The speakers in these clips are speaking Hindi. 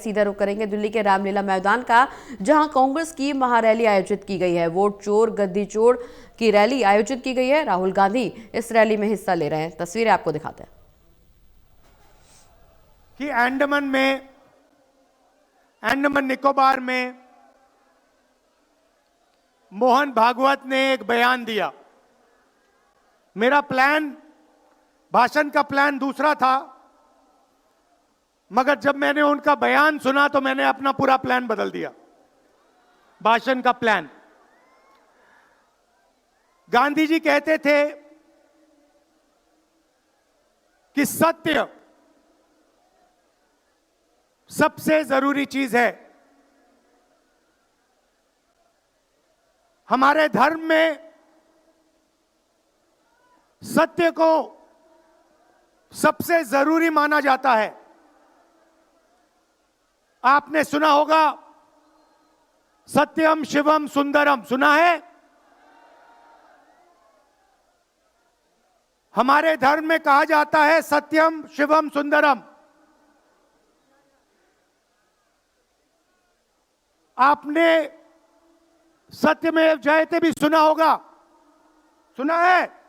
सीधा रुख करेंगे दिल्ली के रामलीला मैदान का, जहां कांग्रेस की महारैली आयोजित की गई है। वोट चोर गद्दी चोर की रैली आयोजित की गई है। राहुल गांधी इस रैली में हिस्सा ले रहे हैं। तस्वीरें आपको दिखाते हैं कि अंडमान निकोबार में मोहन भागवत ने एक बयान दिया। मेरा भाषण का प्लान दूसरा था, मगर जब मैंने उनका बयान सुना तो मैंने अपना पूरा प्लान बदल दिया, भाषण का प्लान। गांधी जी कहते थे कि सत्य सबसे जरूरी चीज है। हमारे धर्म में सत्य को सबसे जरूरी माना जाता है। आपने सुना होगा सत्यम शिवम सुंदरम, सुना है? हमारे धर्म में कहा जाता है सत्यम शिवम सुंदरम। आपने सत्यमेव जयते भी सुना होगा, सुना है?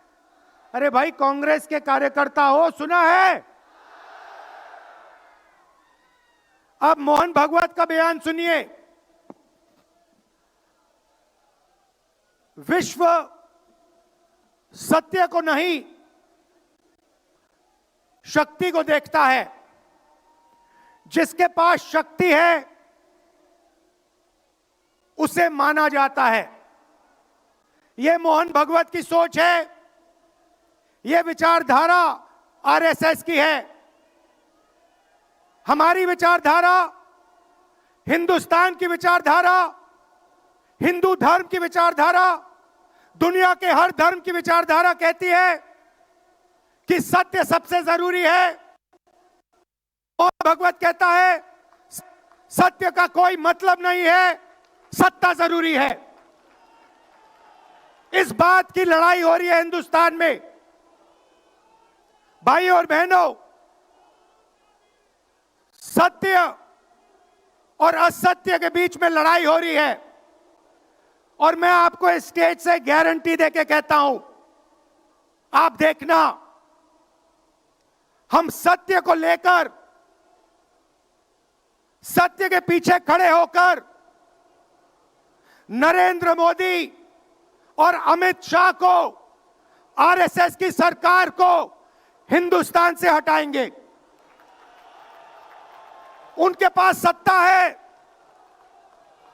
अरे भाई, कांग्रेस के कार्यकर्ता हो, सुना है? अब मोहन भागवत का बयान सुनिए। विश्व सत्य को नहीं, शक्ति को देखता है। जिसके पास शक्ति है उसे माना जाता है। यह मोहन भागवत की सोच है, यह विचारधारा आरएसएस की है। हमारी विचारधारा, हिंदुस्तान की विचारधारा, हिंदू धर्म की विचारधारा, दुनिया के हर धर्म की विचारधारा कहती है कि सत्य सबसे जरूरी है। और भगवत कहता है सत्य का कोई मतलब नहीं है, सत्ता जरूरी है। इस बात की लड़ाई हो रही है हिंदुस्तान में। भाइयों और बहनों, सत्य और असत्य के बीच में लड़ाई हो रही है। और मैं आपको इस स्टेज से गारंटी देके कहता हूं, आप देखना, हम सत्य को लेकर, सत्य के पीछे खड़े होकर नरेंद्र मोदी और अमित शाह को, आरएसएस की सरकार को हिंदुस्तान से हटाएंगे। उनके पास सत्ता है,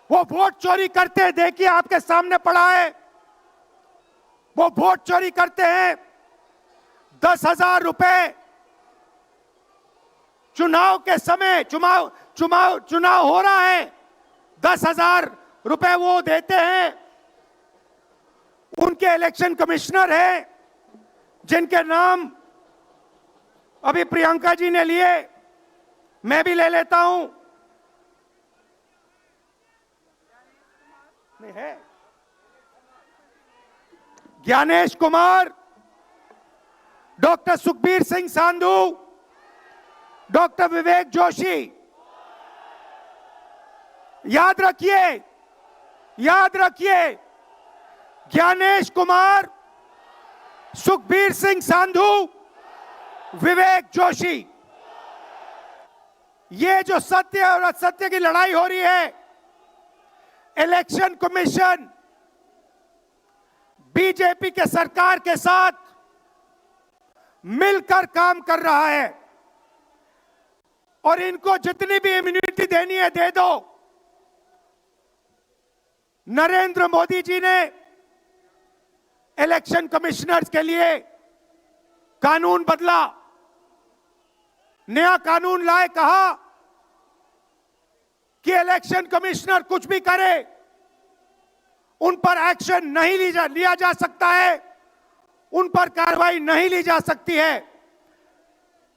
वो वोट चोरी करते हैं। देखिए, आपके सामने पड़ा है, वो वोट चोरी करते हैं। 10,000 रुपए चुनाव के समय, चुनाव हो रहा है, 10,000 रुपए वो देते हैं। उनके इलेक्शन कमिश्नर हैं, जिनके नाम अभी प्रियंका जी ने लिए, मैं भी ले लेता हूं। नहीं है? Gyanesh Kumar, doctor Sukhbir Singh Sandhu, doctor Vivek Joshi. याद रखिए, ज्ञानेश कुमार, सुखबीर सिंह सांधू, विवेक जोशी। ये जो सत्य और असत्य की लड़ाई हो रही है, इलेक्शन कमीशन बीजेपी के सरकार के साथ मिलकर काम कर रहा है। और इनको जितनी भी इम्यूनिटी देनी है दे दो। नरेंद्र मोदी जी ने इलेक्शन कमिश्नर्स के लिए कानून बदला, नया कानून लाए, कहा कि इलेक्शन कमिश्नर कुछ भी करे, उन पर एक्शन नहीं लिया जा सकता है, उन पर कार्रवाई नहीं ली जा सकती है।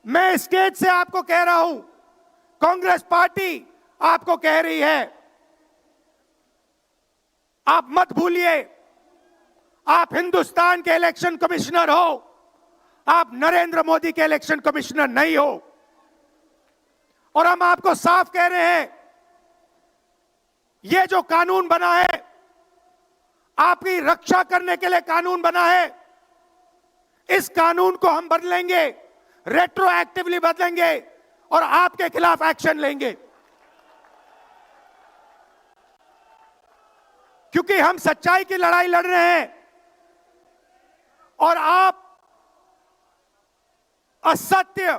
मैं स्टेज से आपको कह रहा हूं, कांग्रेस पार्टी आपको कह रही है, आप मत भूलिए, आप हिंदुस्तान के इलेक्शन कमिश्नर हो, आप नरेंद्र मोदी के इलेक्शन कमिश्नर नहीं हो। और हम आपको साफ कह रहे हैं, ये जो कानून बना है, आपकी रक्षा करने के लिए कानून बना है। इस कानून को हम बदलेंगे, रेट्रोएक्टिवली बदलेंगे और आपके खिलाफ एक्शन लेंगे, क्योंकि हम सच्चाई की लड़ाई लड़ रहे हैं और आप असत्य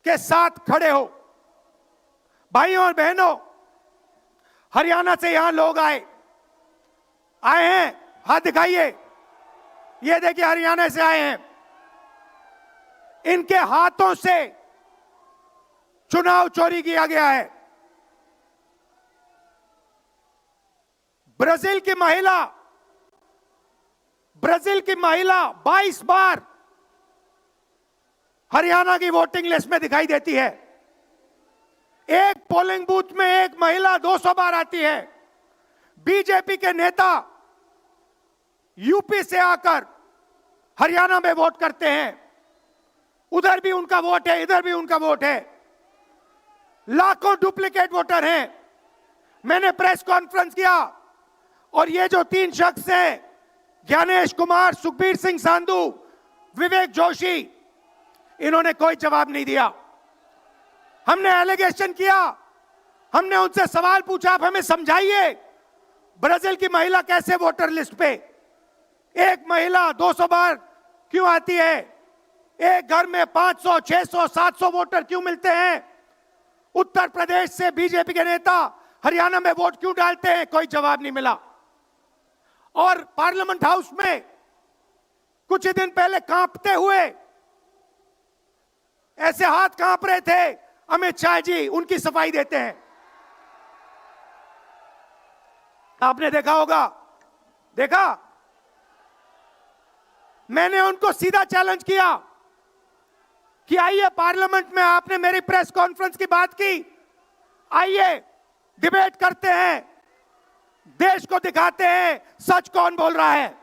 के साथ खड़े हो। भाइयों और बहनों, हरियाणा से यहां लोग आए हैं, हाथ दिखाइए। ये देखिए, हरियाणा से आए हैं। इनके हाथों से चुनाव चोरी किया गया है। ब्राजील की महिला 22 बार हरियाणा की वोटिंग लिस्ट में दिखाई देती है। एक पोलिंग बूथ में एक महिला 200 बार आती है। बीजेपी के नेता यूपी से आकर हरियाणा में वोट करते हैं। उधर भी उनका वोट है, इधर भी उनका वोट है। लाखों डुप्लीकेट वोटर हैं। मैंने प्रेस कॉन्फ्रेंस किया और ये जो 3 शख्स हैं, ज्ञानेश कुमार, सुखबीर सिंह सांधू, विवेक जोशी, इन्होंने कोई जवाब नहीं दिया। हमने एलिगेशन किया, हमने उनसे सवाल पूछा, आप हमें समझाइए ब्राजील की महिला कैसे वोटर लिस्ट पे, एक महिला 200 बार क्यों आती है? एक घर में 500, 600, 700 वोटर क्यों मिलते हैं? उत्तर प्रदेश से बीजेपी के नेता हरियाणा में वोट क्यों डालते हैं? कोई जवाब नहीं मिला। और पार्लियामेंट हाउस में कुछ ही दिन पहले कांपते हुए, ऐसे हाथ कांप रहे थे, अमित शाह जी उनकी सफाई देते हैं। आपने देखा होगा, देखा? मैंने उनको सीधा चैलेंज किया कि आइए पार्लियामेंट में, आपने मेरी प्रेस कॉन्फ्रेंस की बात की, आइए डिबेट करते हैं, देश को दिखाते हैं सच कौन बोल रहा है।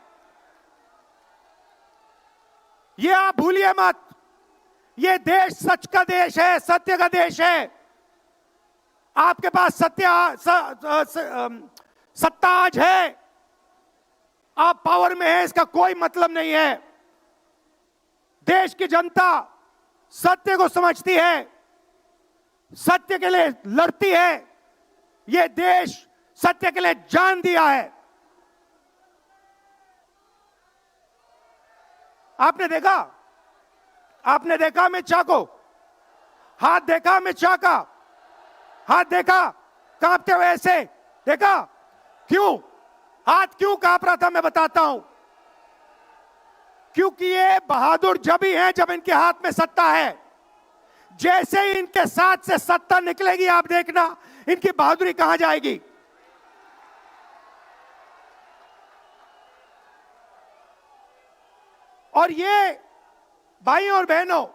ये आप भूलिए मत, ये देश सच का देश है, सत्य का देश है। आपके पास सत्ता आज है, आप पावर में हैं, इसका कोई मतलब नहीं है। देश की जनता सत्य को समझती है, सत्य के लिए लड़ती है। ये देश सत्य के लिए जान दिया है। आपने देखा अमित शाह को, हाथ देखा अमित शाह का, हाथ देखा कांपते हुए ऐसे देखा? क्यों हाथ क्यों कांप रहा था? मैं बताता हूं। क्योंकि ये बहादुर जब ही हैं जब इनके हाथ में सत्ता है। जैसे ही इनके साथ से सत्ता निकलेगी, आप देखना इनकी बहादुरी कहां जाएगी। और ये भाइयों और बहनों,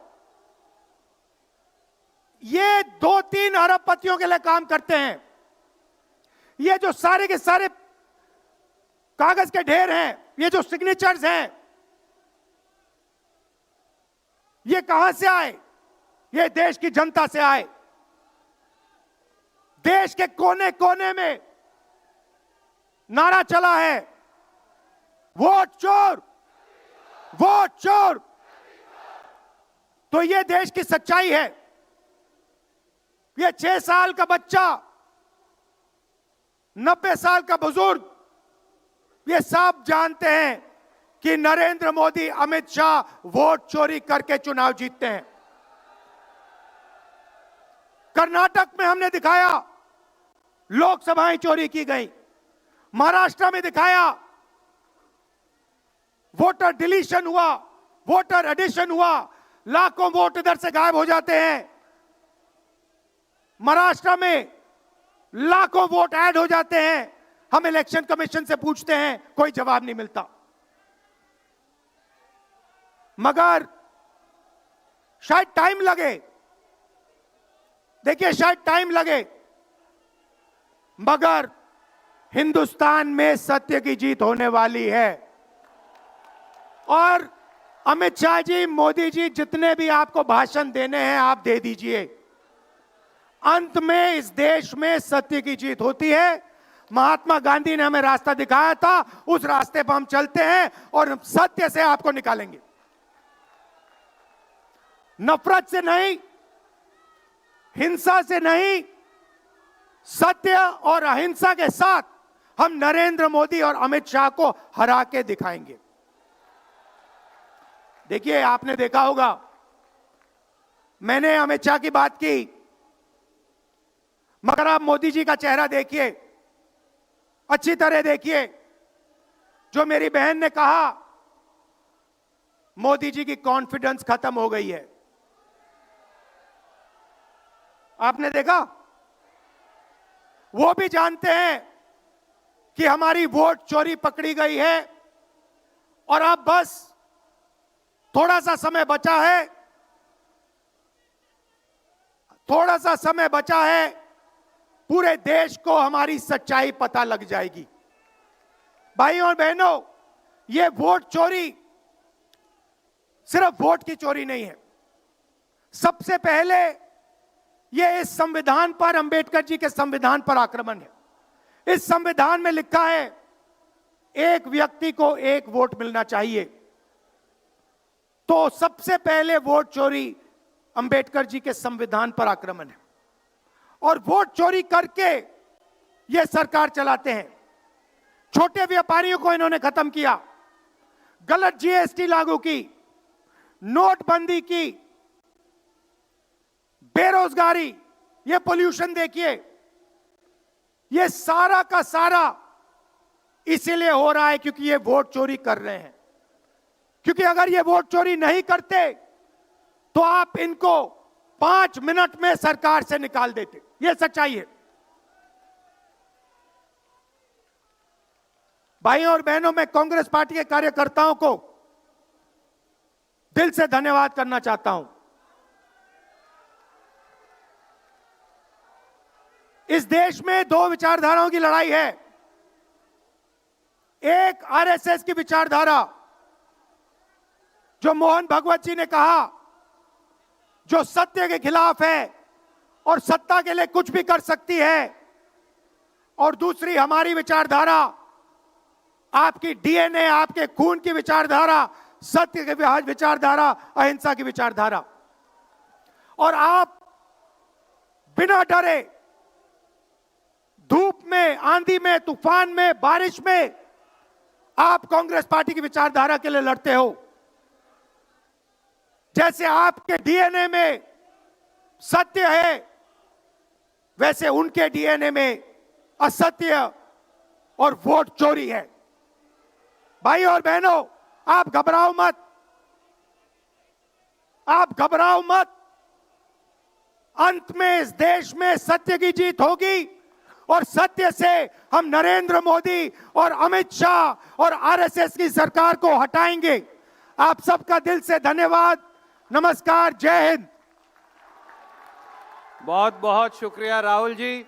ये 2-3 अरबपतियों के लिए काम करते हैं। ये जो सारे के सारे कागज के ढेर हैं, ये जो सिग्नेचर्स हैं, ये कहां से आए? ये देश की जनता से आए। देश के कोने कोने में नारा चला है, वोट चोर, वोट चोर। तो ये देश की सच्चाई है। ये 6 साल का बच्चा, 90 साल का बुजुर्ग, ये सब जानते हैं कि नरेंद्र मोदी, अमित शाह वोट चोरी करके चुनाव जीतते हैं। कर्नाटक में हमने दिखाया लोकसभाएं चोरी की गई। महाराष्ट्र में दिखाया वोटर डिलीशन हुआ, वोटर एडिशन हुआ, लाखों वोट इधर से गायब हो जाते हैं। महाराष्ट्र में लाखों वोट ऐड हो जाते हैं। हम इलेक्शन कमीशन से पूछते हैं, कोई जवाब नहीं मिलता। मगर शायद टाइम लगे, देखिए शायद टाइम लगे, मगर हिंदुस्तान में सत्य की जीत होने वाली है। और अमित शाह जी, मोदी जी, जितने भी आपको भाषण देने हैं आप दे दीजिए। अंत में इस देश में सत्य की जीत होती है। महात्मा गांधी ने हमें रास्ता दिखाया था, उस रास्ते पर हम चलते हैं और सत्य से आपको निकालेंगे। नफरत से नहीं, हिंसा से नहीं, सत्य और अहिंसा के साथ हम नरेंद्र मोदी और अमित शाह को हरा के दिखाएंगे। देखिए, आपने देखा होगा, मैंने अमित शाह की बात की, मगर आप मोदी जी का चेहरा देखिए, अच्छी तरह देखिए। जो मेरी बहन ने कहा, मोदी जी की कॉन्फिडेंस खत्म हो गई है। आपने देखा? वो भी जानते हैं कि हमारी वोट चोरी पकड़ी गई है और अब बस थोड़ा सा समय बचा है, थोड़ा सा समय बचा है, पूरे देश को हमारी सच्चाई पता लग जाएगी। भाइयों और बहनों, ये वोट चोरी सिर्फ वोट की चोरी नहीं है। सबसे पहले ये इस संविधान पर, अंबेडकर जी के संविधान पर आक्रमण है। इस संविधान में लिखा है एक व्यक्ति को एक वोट मिलना चाहिए। तो सबसे पहले वोट चोरी अंबेडकर जी के संविधान पर आक्रमण है। और वोट चोरी करके ये सरकार चलाते हैं। छोटे व्यापारियों को इन्होंने खत्म किया, गलत जीएसटी लागू की, नोटबंदी की, बेरोजगारी, ये पोल्यूशन देखिए, ये सारा का सारा इसीलिए हो रहा है क्योंकि ये वोट चोरी कर रहे हैं। क्योंकि अगर ये वोट चोरी नहीं करते तो आप इनको 5 मिनट में सरकार से निकाल देते। ये सच्चाई है। भाइयों और बहनों, मैं कांग्रेस पार्टी के कार्यकर्ताओं को दिल से धन्यवाद करना चाहता हूं। इस देश में 2 विचारधाराओं की लड़ाई है। एक आरएसएस की विचारधारा, जो मोहन भगवत जी ने कहा, जो सत्य के खिलाफ है और सत्ता के लिए कुछ भी कर सकती है। और दूसरी हमारी विचारधारा, आपकी डीएनए, आपके खून की विचारधारा, सत्य की विचारधारा, अहिंसा की विचारधारा। और आप बिना डरे, धूप में, आंधी में, तूफान में, बारिश में, आप कांग्रेस पार्टी की विचारधारा के लिए लड़ते हो। जैसे आपके डीएनए में सत्य है, वैसे उनके डीएनए में असत्य और वोट चोरी है। भाई और बहनों, आप घबराओ मत, आप घबराओ मत। अंत में इस देश में सत्य की जीत होगी और सत्य से हम नरेंद्र मोदी और अमित शाह और आरएसएस की सरकार को हटाएंगे। आप सबका दिल से धन्यवाद। नमस्कार, जय हिंद। बहुत बहुत शुक्रिया राहुल जी।